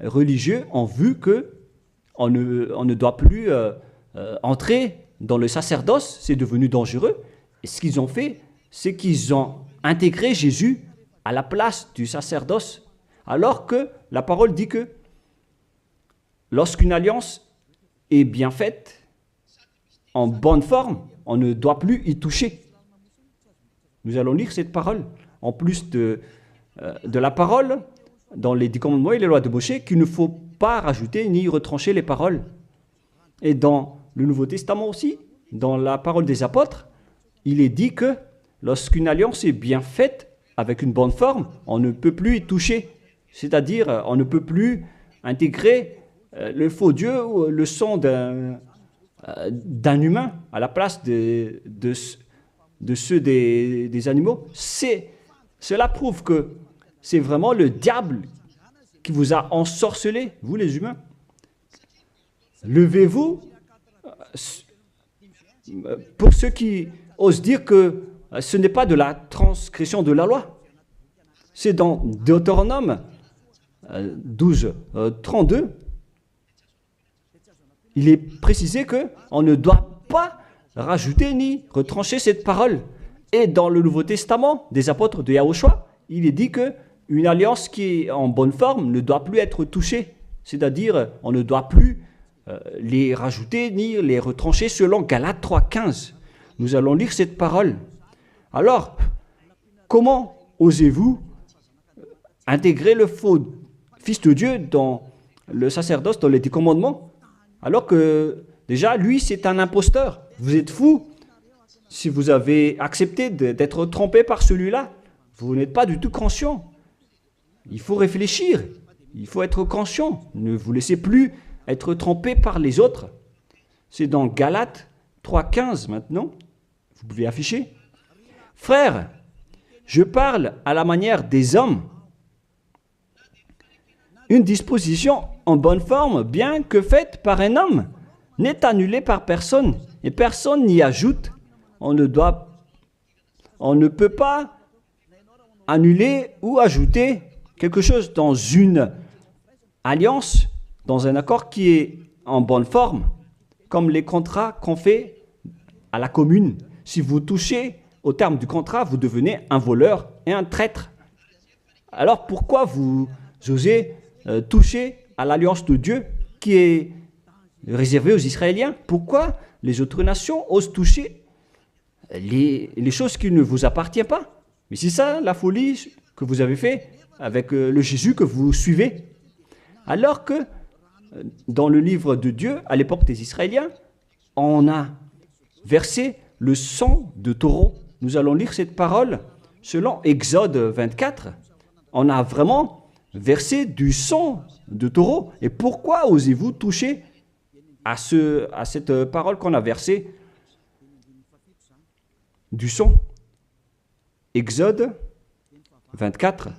religieux ont vu qu'on ne doit plus entrer dans le sacerdoce, c'est devenu dangereux. Et ce qu'ils ont fait, c'est qu'ils ont intégré Jésus à la place du sacerdoce. Alors que la parole dit que lorsqu'une alliance est bien faite, en bonne forme, on ne doit plus y toucher. Nous allons lire cette parole. En plus de la parole, dans les 10 commandements et les lois de Moïse, qu'il ne faut pas rajouter ni retrancher les paroles. Et dans le Nouveau Testament aussi, dans la parole des apôtres, il est dit que lorsqu'une alliance est bien faite, avec une bonne forme, on ne peut plus y toucher. C'est-à-dire, on ne peut plus intégrer le faux Dieu ou le sang d'un humain à la place de ceux des animaux. Cela prouve que c'est vraiment le diable qui vous a ensorcelé, vous les humains. Levez-vous. Pour ceux qui osent dire que ce n'est pas de la transgression de la loi. C'est dans Deutéronome 12, 32. Il est précisé qu'on ne doit pas rajouter ni retrancher cette parole. Et dans le Nouveau Testament des apôtres de Yahushua, il est dit qu'une alliance qui est en bonne forme ne doit plus être touchée. C'est-à-dire, on ne doit plus les rajouter ni les retrancher selon Galates 3.15. Nous allons lire cette parole. Alors, comment osez-vous intégrer le faux Fils de Dieu dans le sacerdoce, dans les 10 commandements, alors que déjà, lui, c'est un imposteur. Vous êtes fou. Si vous avez accepté d'être trompé par celui-là, vous n'êtes pas du tout conscient. Il faut réfléchir. Il faut être conscient. Ne vous laissez plus être trompé par les autres. C'est dans Galates 3,15 maintenant. Vous pouvez afficher. Frères, je parle à la manière des hommes. Une disposition en bonne forme, bien que faite par un homme, n'est annulée par personne et personne n'y ajoute. On ne peut pas annuler ou ajouter quelque chose dans une alliance, dans un accord qui est en bonne forme, comme les contrats qu'on fait à la commune. Si vous touchez au terme du contrat, vous devenez un voleur et un traître. Alors pourquoi vous osez toucher à l'alliance de Dieu qui est réservée aux Israéliens? Pourquoi les autres nations osent toucher les choses qui ne vous appartiennent pas? Mais c'est ça la folie que vous avez fait avec le Jésus que vous suivez. Alors que dans le livre de Dieu, à l'époque des Israéliens, on a versé le sang de taureau. Nous allons lire cette parole selon Exode 24. On a vraiment versé du sang de taureau. Et pourquoi osez-vous toucher à cette parole qu'on a versée du sang? Exode 24,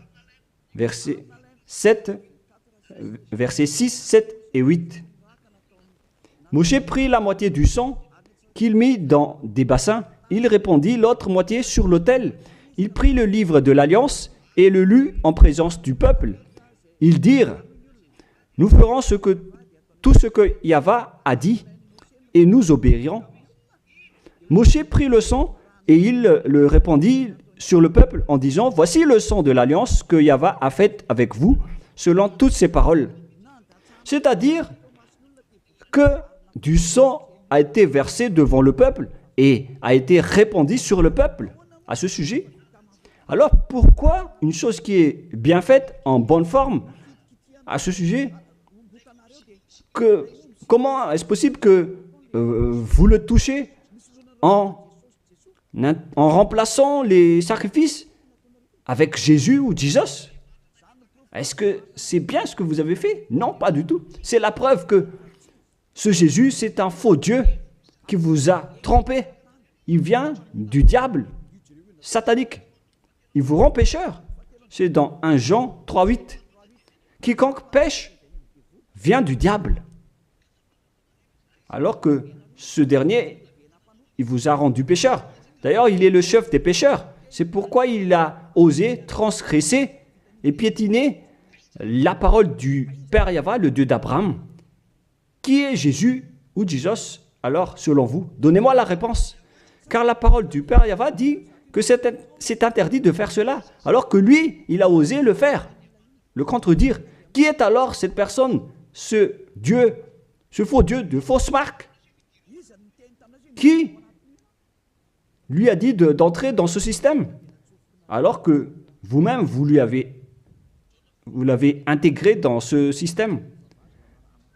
versets 6, 7 et 8. Moshe prit la moitié du sang qu'il mit dans des bassins. Il répandit l'autre moitié sur l'autel. Il prit le livre de l'Alliance et le lut en présence du peuple. Ils dirent, « Nous ferons tout ce que Yahva a dit, et nous obéirons. » Moshe prit le sang et il le répandit sur le peuple en disant, « Voici le sang de l'Alliance que Yahva a faite avec vous, selon toutes ces paroles. » C'est-à-dire que du sang a été versé devant le peuple et a été répandu sur le peuple à ce sujet. Alors pourquoi une chose qui est bien faite, en bonne forme, à ce sujet, comment est-ce possible que vous le touchez en remplaçant les sacrifices avec Jésus ou Jesus? Est-ce que c'est bien ce que vous avez fait? Non, pas du tout. C'est la preuve que ce Jésus, c'est un faux Dieu qui vous a trompé. Il vient du diable satanique. Il vous rend pécheur. C'est dans 1 Jean 3,8. Quiconque pêche vient du diable. Alors que ce dernier, il vous a rendu pécheur. D'ailleurs, il est le chef des pécheurs. C'est pourquoi il a osé transgresser et piétiner la parole du Père Yahva, le Dieu d'Abraham. Qui est Jésus ou Jesus? Alors, selon vous, donnez-moi la réponse. Car la parole du Père Yahva dit que c'est interdit de faire cela, alors que lui, il a osé le faire, le contredire. Qui est alors cette personne, ce Dieu, ce faux Dieu de fausse marque, qui lui a dit d'entrer dans ce système, alors que vous-même, vous l'avez intégré dans ce système.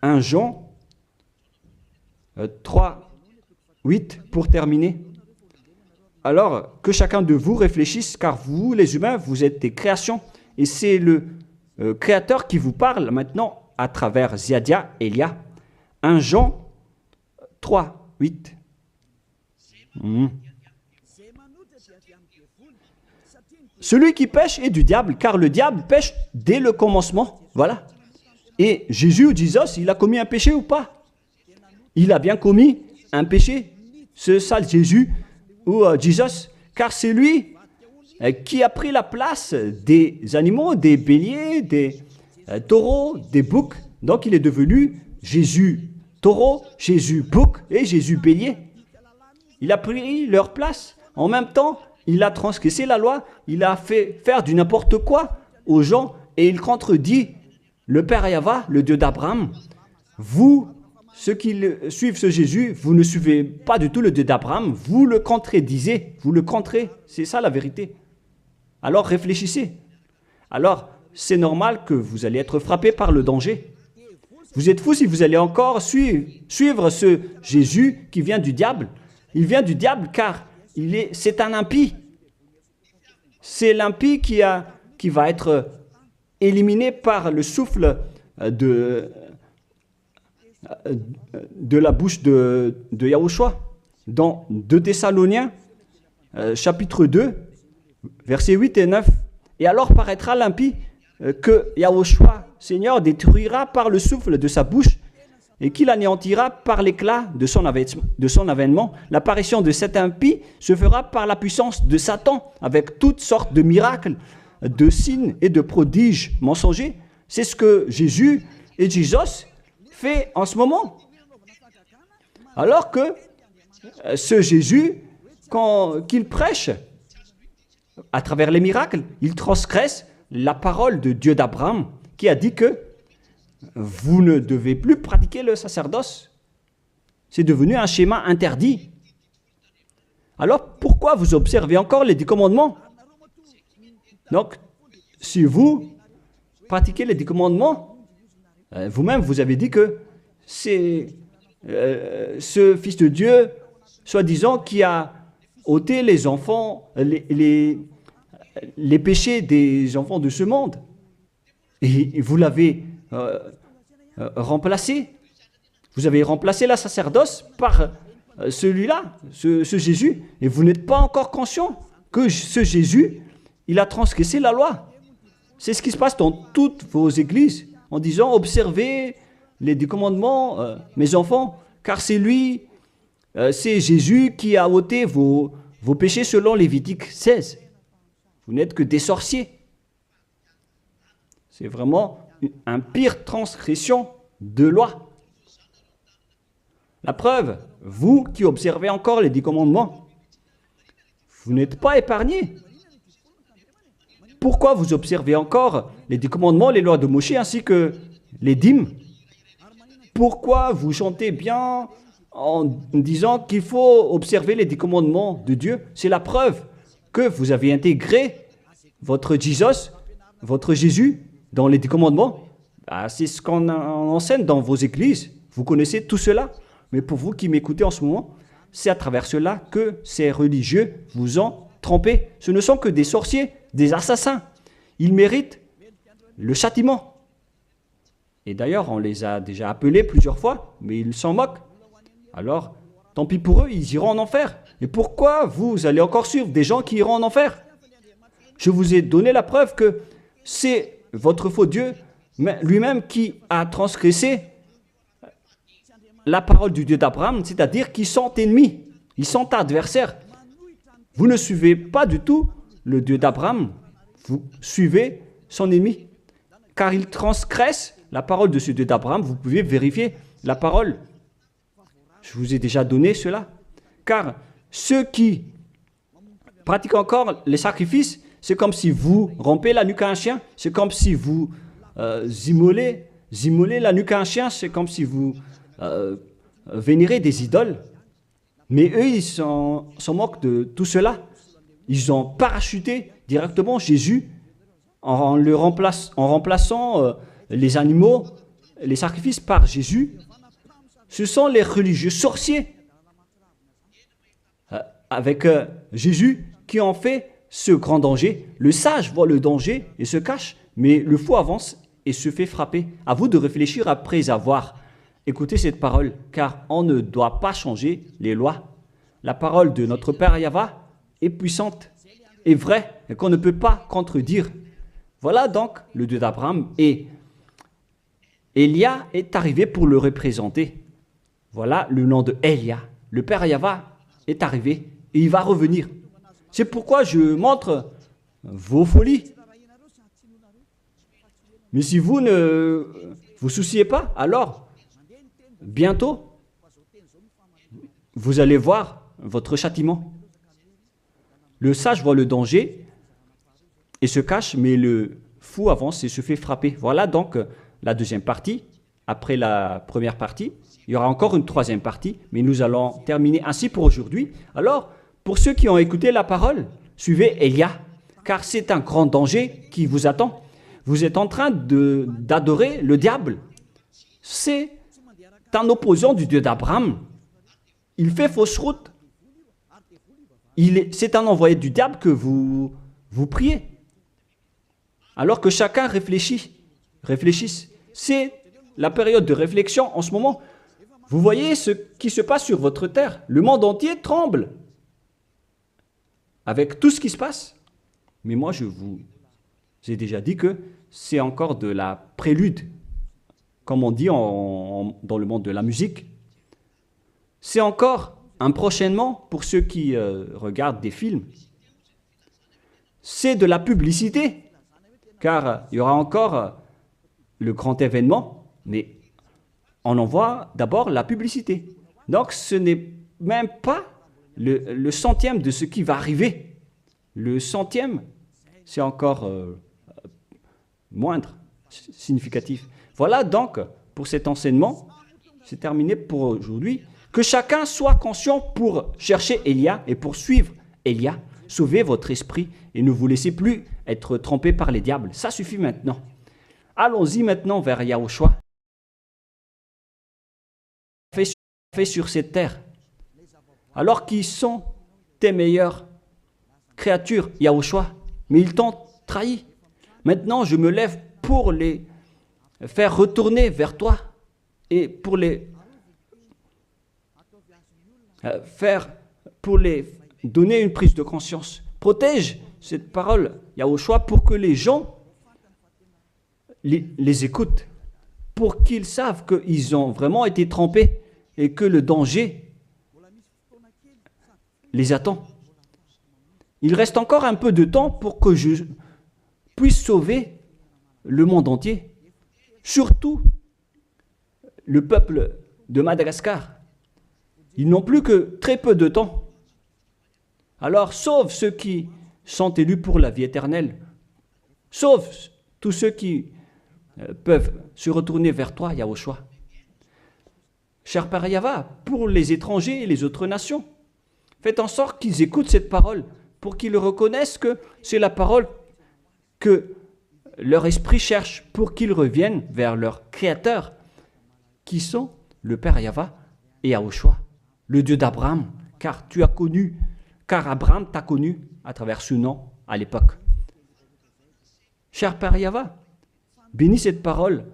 1 Jean 3, 8, pour terminer. Alors, que chacun de vous réfléchisse, car vous, les humains, vous êtes des créations, et c'est le Créateur qui vous parle maintenant à travers Ziadia Elia. 1 Jean 3, 8. Celui qui pêche est du diable, car le diable pêche dès le commencement. Voilà. Et Jésus ou Jesus, il a commis un péché ou pas? Il a bien commis un péché, ce sale Jésus ou Jesus, car c'est lui qui a pris la place des animaux, des béliers, des taureaux, des boucs. Donc il est devenu Jésus taureau, Jésus bouc et Jésus bélier. Il a pris leur place. En même temps, il a transgressé la loi, il a fait faire du n'importe quoi aux gens et il contredit le Père Yahva, le Dieu d'Abraham. Vous, ceux qui suivent ce Jésus, vous ne suivez pas du tout le Dieu d'Abraham, vous le contredisez, vous le contrez, c'est ça la vérité. Alors réfléchissez. Alors, c'est normal que vous allez être frappé par le danger. Vous êtes fous si vous allez encore suivre ce Jésus qui vient du diable. Il vient du diable car c'est un impie. C'est l'impie qui va être éliminés par le souffle de la bouche de Yahushua. Dans 2 Thessaloniens, chapitre 2, versets 8 et 9. Et alors paraîtra l'impie que Yahushua, Seigneur, détruira par le souffle de sa bouche et qu'il anéantira par l'éclat de son avènement. L'apparition de cet impie se fera par la puissance de Satan, avec toutes sortes de miracles, de signes et de prodiges mensongers. C'est ce que Jésus et Jésus fait en ce moment. Alors que ce Jésus, qu'il prêche à travers les miracles, il transgresse la parole de Dieu d'Abraham, qui a dit que vous ne devez plus pratiquer le sacerdoce. C'est devenu un schéma interdit. Alors, pourquoi vous observez encore les 10 commandements? Donc, si vous pratiquez les 10 commandements, vous-même, vous avez dit que c'est ce Fils de Dieu, soi-disant, qui a ôté les enfants, les péchés des enfants de ce monde. Et vous l'avez remplacé. Vous avez remplacé la sacerdoce par celui-là, ce Jésus. Et vous n'êtes pas encore conscient que ce Jésus, il a transgressé la loi. C'est ce qui se passe dans toutes vos églises, en disant, observez les 10 commandements, mes enfants, car c'est lui, c'est Jésus qui a ôté vos péchés selon Lévitique 16. Vous n'êtes que des sorciers. C'est vraiment une pire transgression de loi. La preuve, vous qui observez encore les 10 commandements, vous n'êtes pas épargnés. Pourquoi vous observez encore les 10 commandements, les lois de Moïse ainsi que les dîmes? Pourquoi vous chantez bien en disant qu'il faut observer les 10 commandements de Dieu? C'est la preuve que vous avez intégré votre Jésus, votre Jésus, dans les 10 commandements. C'est ce qu'on enseigne dans vos églises. Vous connaissez tout cela. Mais pour vous qui m'écoutez en ce moment, c'est à travers cela que ces religieux vous ont trompé. Ce ne sont que des sorciers, des assassins. Ils méritent le châtiment. Et d'ailleurs, on les a déjà appelés plusieurs fois, mais ils s'en moquent. Alors, tant pis pour eux, ils iront en enfer. Et pourquoi vous allez encore suivre des gens qui iront en enfer? Je vous ai donné la preuve que c'est votre faux Dieu lui-même qui a transgressé la parole du Dieu d'Abraham, c'est-à-dire qu'ils sont ennemis, ils sont adversaires. Vous ne suivez pas du tout le Dieu d'Abraham, vous suivez son ennemi, car il transgresse la parole de ce Dieu d'Abraham. Vous pouvez vérifier la parole. Je vous ai déjà donné cela. Car ceux qui pratiquent encore les sacrifices, c'est comme si vous rompez la nuque à un chien, c'est comme si vous immolez la nuque à un chien, c'est comme si vous vénérez des idoles. Mais eux, ils s'en moquent de tout cela. Ils ont parachuté directement Jésus en remplaçant les animaux, les sacrifices par Jésus. Ce sont les religieux sorciers avec Jésus qui ont fait ce grand danger. Le sage voit le danger et se cache, mais le fou avance et se fait frapper. À vous de réfléchir après avoir écouté cette parole, car on ne doit pas changer les lois. La parole de notre Père Yahva est puissante et vraie et qu'on ne peut pas contredire. Voilà donc le Dieu d'Abraham, et Élia est arrivé pour le représenter. Voilà le nom de Élia. Le Père Yahva est arrivé et il va revenir. C'est pourquoi je montre vos folies. Mais si vous ne vous souciez pas, alors bientôt vous allez voir votre châtiment. Le sage voit le danger et se cache, mais le fou avance et se fait frapper. Voilà donc la deuxième partie. Après la première partie, il y aura encore une troisième partie, mais nous allons terminer ainsi pour aujourd'hui. Alors, pour ceux qui ont écouté la parole, suivez Élia, car c'est un grand danger qui vous attend. Vous êtes en train d'adorer le diable. C'est un opposant du Dieu d'Abraham. Il fait fausse route. C'est un envoyé du diable que vous priez. Alors que chacun réfléchisse. C'est la période de réflexion en ce moment. Vous voyez ce qui se passe sur votre terre. Le monde entier tremble avec tout ce qui se passe. Mais moi, je vous ai déjà dit que c'est encore de la prélude, comme on dit dans le monde de la musique. C'est encore un prochainement pour ceux qui regardent des films. C'est de la publicité, car il y aura encore le grand événement, mais on en voit d'abord la publicité. Donc ce n'est même pas le centième de ce qui va arriver. Le centième, c'est encore moindre, significatif. Voilà donc pour cet enseignement, c'est terminé pour aujourd'hui. Que chacun soit conscient pour chercher Élia et pour suivre Élia. Sauvez votre esprit et ne vous laissez plus être trompé par les diables. Ça suffit maintenant. Allons-y maintenant vers Yahushua. Fait sur cette terre. Alors qu'ils sont tes meilleures créatures, Yahushua, mais ils t'ont trahi. Maintenant, je me lève pour les faire retourner vers toi et pour les donner une prise de conscience. Protège cette parole, Yahushua, pour que les gens les écoutent, pour qu'ils savent qu'ils ont vraiment été trempés et que le danger les attend. Il reste encore un peu de temps pour que je puisse sauver le monde entier, surtout le peuple de Madagascar. Ils n'ont plus que très peu de temps. Alors sauve ceux qui sont élus pour la vie éternelle. Sauve tous ceux qui peuvent se retourner vers toi, Yahushua. Cher Père Yahva, pour les étrangers et les autres nations, faites en sorte qu'ils écoutent cette parole, pour qu'ils reconnaissent que c'est la parole que leur esprit cherche, pour qu'ils reviennent vers leur Créateur, qui sont le Père Yahva et Yahushua, le Dieu d'Abraham, car Abraham t'a connu à travers ce nom à l'époque. Cher Père Yahva, bénis cette parole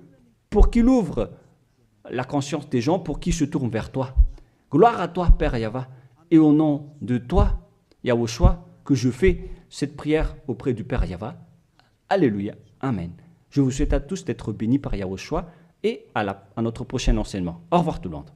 pour qu'il ouvre la conscience des gens, pour qu'ils se tournent vers toi. Gloire à toi, Père Yahva, et au nom de toi, Yahushua, que je fais cette prière auprès du Père Yahva. Alléluia. Amen. Je vous souhaite à tous d'être bénis par Yahushua et à notre prochain enseignement. Au revoir tout le monde.